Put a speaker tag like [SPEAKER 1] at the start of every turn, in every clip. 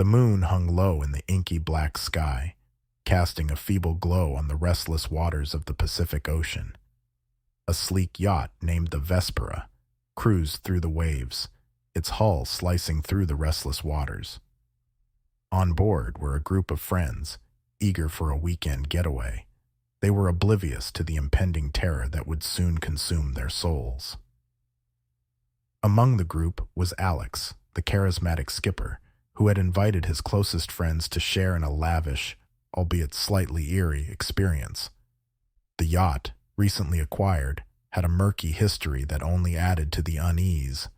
[SPEAKER 1] The moon hung low in the inky black sky, casting a feeble glow on the restless waters of the Pacific Ocean. A sleek yacht named the Vespera cruised through the waves, its hull slicing through the restless waters. On board were a group of friends, eager for a weekend getaway. They were oblivious to the impending terror that would soon consume their souls. Among the group was Alex, the charismatic skipper, who had invited his closest friends to share in a lavish, albeit slightly eerie, experience. The yacht, recently acquired, had a murky history that only added to the unease.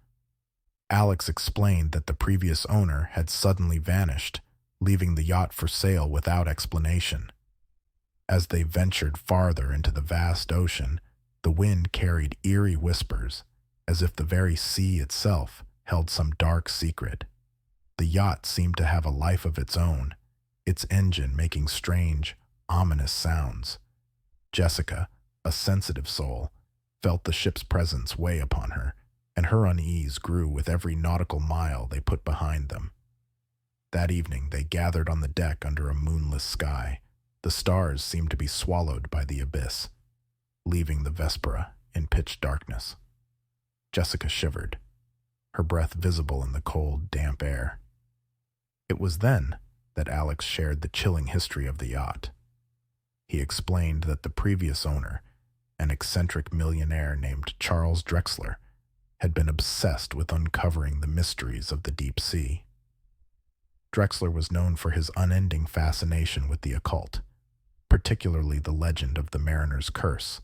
[SPEAKER 1] Alex explained that the previous owner had suddenly vanished, leaving the yacht for sale without explanation. As they ventured farther into the vast ocean, the wind carried eerie whispers, as if the very sea itself held some dark secret. The yacht seemed to have a life of its own, its engine making strange, ominous sounds. Jessica, a sensitive soul, felt the ship's presence weigh upon her, and her unease grew with every nautical mile they put behind them. That evening they gathered on the deck under a moonless sky. The stars seemed to be swallowed by the abyss, leaving the Vespera in pitch darkness. Jessica shivered, her breath visible in the cold, damp air. It was then that Alex shared the chilling history of the yacht. He explained that the previous owner, an eccentric millionaire named Charles Drexler, had been obsessed with uncovering the mysteries of the deep sea. Drexler was known for his unending fascination with the occult, particularly the legend of the Mariner's Curse,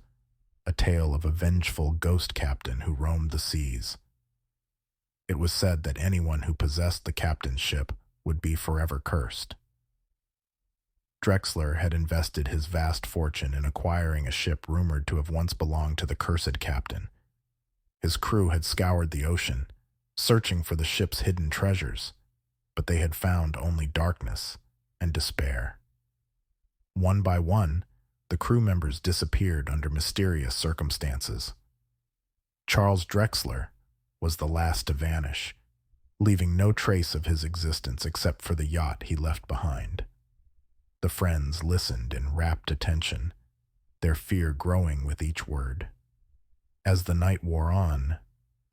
[SPEAKER 1] a tale of a vengeful ghost captain who roamed the seas. It was said that anyone who possessed the captain's ship would be forever cursed. Drexler had invested his vast fortune in acquiring a ship rumored to have once belonged to the cursed captain. His crew had scoured the ocean, searching for the ship's hidden treasures, but they had found only darkness and despair. One by one, the crew members disappeared under mysterious circumstances. Charles Drexler was the last to vanish, leaving no trace of his existence except for the yacht he left behind. The friends listened in rapt attention, their fear growing with each word. As the night wore on,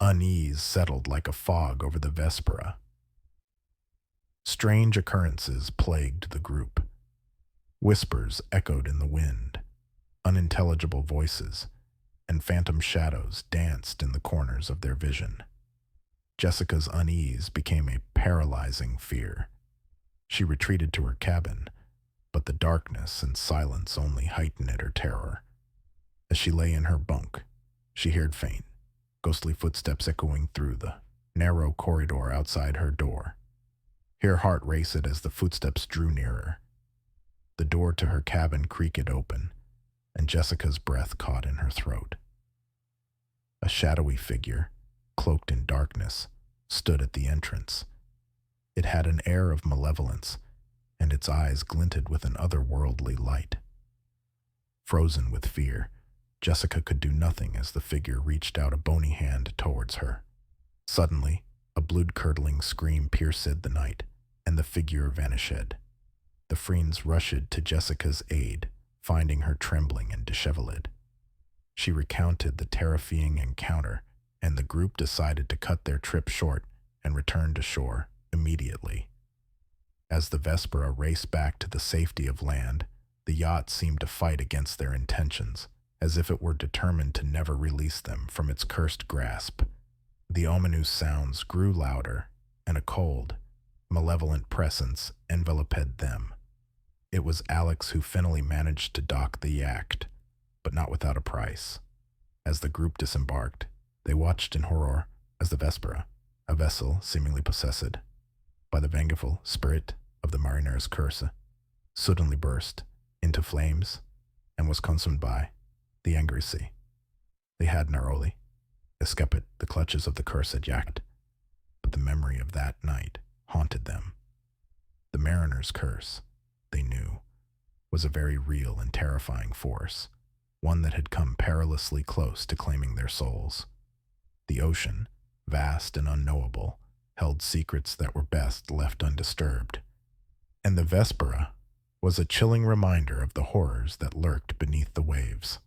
[SPEAKER 1] unease settled like a fog over the Vespera. Strange occurrences plagued the group. Whispers echoed in the wind, unintelligible voices, and phantom shadows danced in the corners of their vision. Jessica's unease became a paralyzing fear. She retreated to her cabin, but the darkness and silence only heightened her terror. As she lay in her bunk, she heard faint, ghostly footsteps echoing through the narrow corridor outside her door. Her heart raced as the footsteps drew nearer. The door to her cabin creaked open, and Jessica's breath caught in her throat. A shadowy figure, cloaked in darkness, stood at the entrance. It had an air of malevolence, and its eyes glinted with an otherworldly light. Frozen with fear, Jessica could do nothing as the figure reached out a bony hand towards her. Suddenly, a blood-curdling scream pierced the night, and the figure vanished. The friends rushed to Jessica's aid, finding her trembling and disheveled. She recounted the terrifying encounter, and the group decided to cut their trip short and return to shore immediately. As the Vespera raced back to the safety of land, the yacht seemed to fight against their intentions, as if it were determined to never release them from its cursed grasp. The ominous sounds grew louder, and a cold, malevolent presence enveloped them. It was Alex who finally managed to dock the Yacht, but not without a price. As the group disembarked, they watched in horror as the Vespera, a vessel seemingly possessed by the vengeful spirit of the Mariner's Curse, suddenly burst into flames and was consumed by the angry sea. They had narrowly escaped the clutches of the cursed Yacht, but the memory of that night haunted them. The Mariner's Curse, they knew, was a very real and terrifying force, one that had come perilously close to claiming their souls. The ocean, vast and unknowable, held secrets that were best left undisturbed, and the Vespera was a chilling reminder of the horrors that lurked beneath the waves.